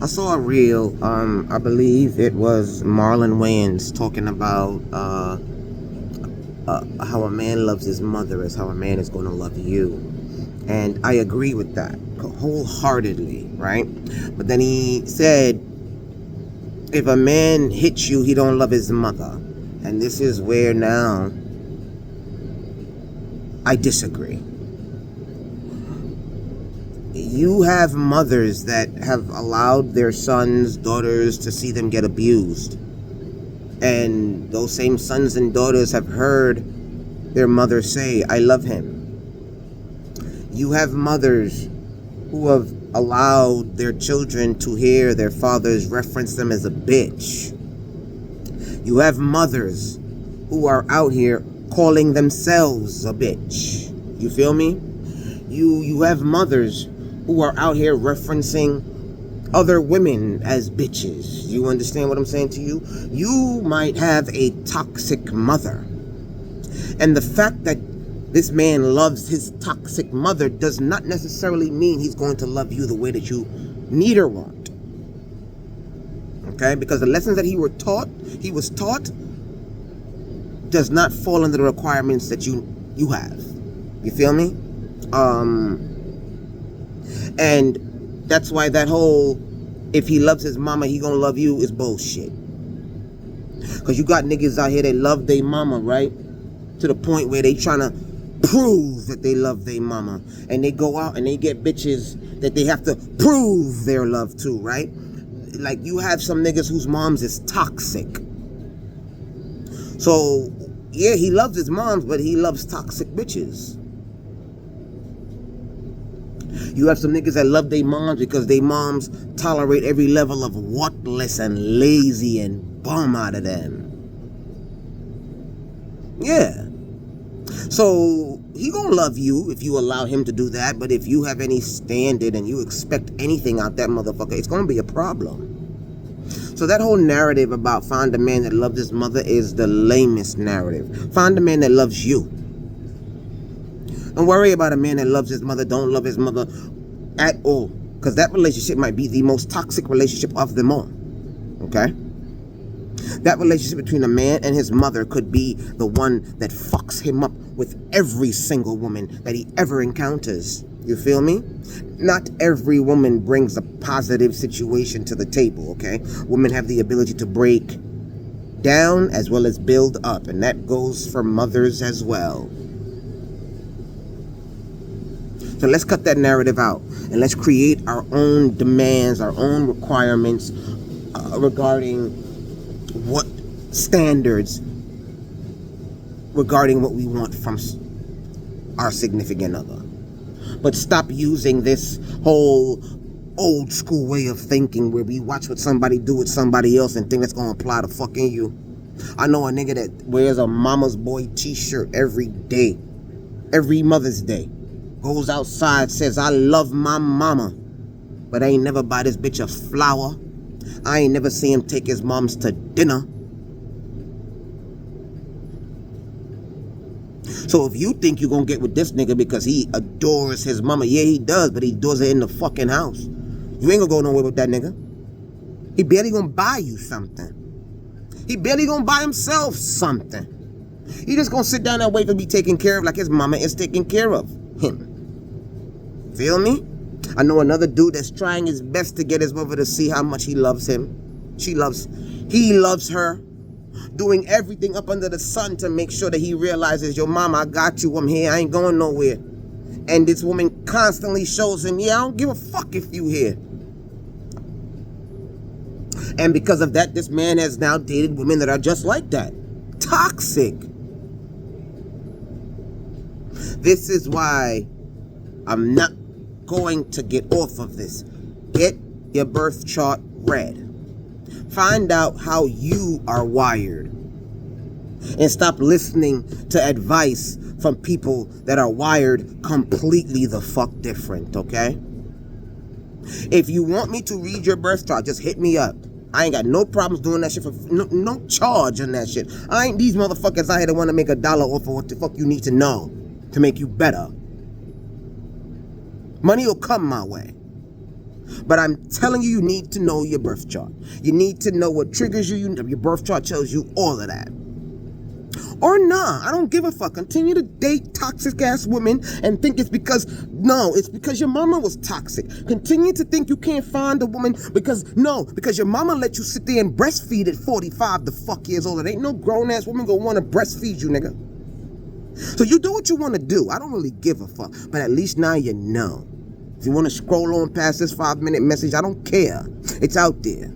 I saw a reel. I believe it was Marlon Wayans talking about how a man loves his mother is how a man is going to love you, and I agree with that wholeheartedly, right? But then he said, if a man hits you, he don't love his mother, and this is where now I disagree. You have mothers that have allowed their sons, daughters to see them get abused. And those same sons and daughters have heard their mother say, I love him. You have mothers who have allowed their children to hear their fathers reference them as a bitch. You have mothers who are out here calling themselves a bitch. You feel me? You have mothers who are out here referencing other women as bitches. You understand what I'm saying to you? You might have a toxic mother. And the fact that this man loves his toxic mother does not necessarily mean he's going to love you the way that you need or want. Okay? Because the lessons that he was taught does not fall under the requirements that you have. You feel me? And that's why that whole, if he loves his mama, he gonna love you is bullshit. Because you got niggas out here that love their mama, right? To the point where they trying to prove that they love their mama. And they go out and they get bitches that they have to prove their love to, right? Like, you have some niggas whose moms is toxic. So, yeah, he loves his moms, but he loves toxic bitches. You have some niggas that love their moms because their moms tolerate every level of worthless and lazy and bum out of them. Yeah. So, he gonna love you if you allow him to do that, but if you have any standard and you expect anything out that motherfucker, it's gonna be a problem. So that whole narrative about find a man that loves his mother is the lamest narrative. Find a man that loves you. Don't worry about a man that loves his mother, don't love his mother at all. Because that relationship might be the most toxic relationship of them all. Okay? That relationship between a man and his mother could be the one that fucks him up with every single woman that he ever encounters. You feel me? Not every woman brings a positive situation to the table, okay? Women have the ability to break down as well as build up, and that goes for mothers as well. So let's cut that narrative out and let's create our own demands, our own requirements regarding what standards, regarding what we want from our significant other. But stop using this whole old school way of thinking where we watch what somebody do with somebody else and think that's going to apply to fucking you. I know a nigga that wears a mama's boy t-shirt every day, every Mother's Day. Goes outside, says, I love my mama. But I ain't never buy this bitch a flower. I ain't never see him take his moms to dinner. So if you think you're gonna get with this nigga because he adores his mama, yeah, he does, but he adores her in the fucking house. You ain't gonna go nowhere with that nigga. He barely gonna buy you something. He barely gonna buy himself something. He just gonna sit down and wait to be taken care of like his mama is taking care of him. Feel me? I know another dude that's trying his best to get his mother to see how much he loves him. He loves her. Doing everything up under the sun to make sure that he realizes, yo, mama, I got you. I'm here. I ain't going nowhere. And this woman constantly shows him, yeah, I don't give a fuck if you here. And because of that, this man has now dated women that are just like that. Toxic. This is why I'm not going to get off of this. Get your birth chart read. Find out how you are wired. And stop listening to advice from people that are wired completely the fuck different, okay? If you want me to read your birth chart, just hit me up. I ain't got no problems doing that shit for no charge on that shit. I ain't these motherfuckers out here that want to make $1 off of what the fuck you need to know to make you better. Money will come my way. But I'm telling you, you need to know your birth chart. You need to know what triggers you. Your birth chart tells you all of that. Or nah, I don't give a fuck. Continue to date toxic ass women and think it's because your mama was toxic. Continue to think you can't find a woman because your mama let you sit there and breastfeed at 45 the fuck years old. It ain't no grown ass woman gonna wanna breastfeed you, nigga. So you do what you wanna do. I don't really give a fuck. But at least now you know. If you wanna scroll on past this 5-minute message, I don't care. It's out there.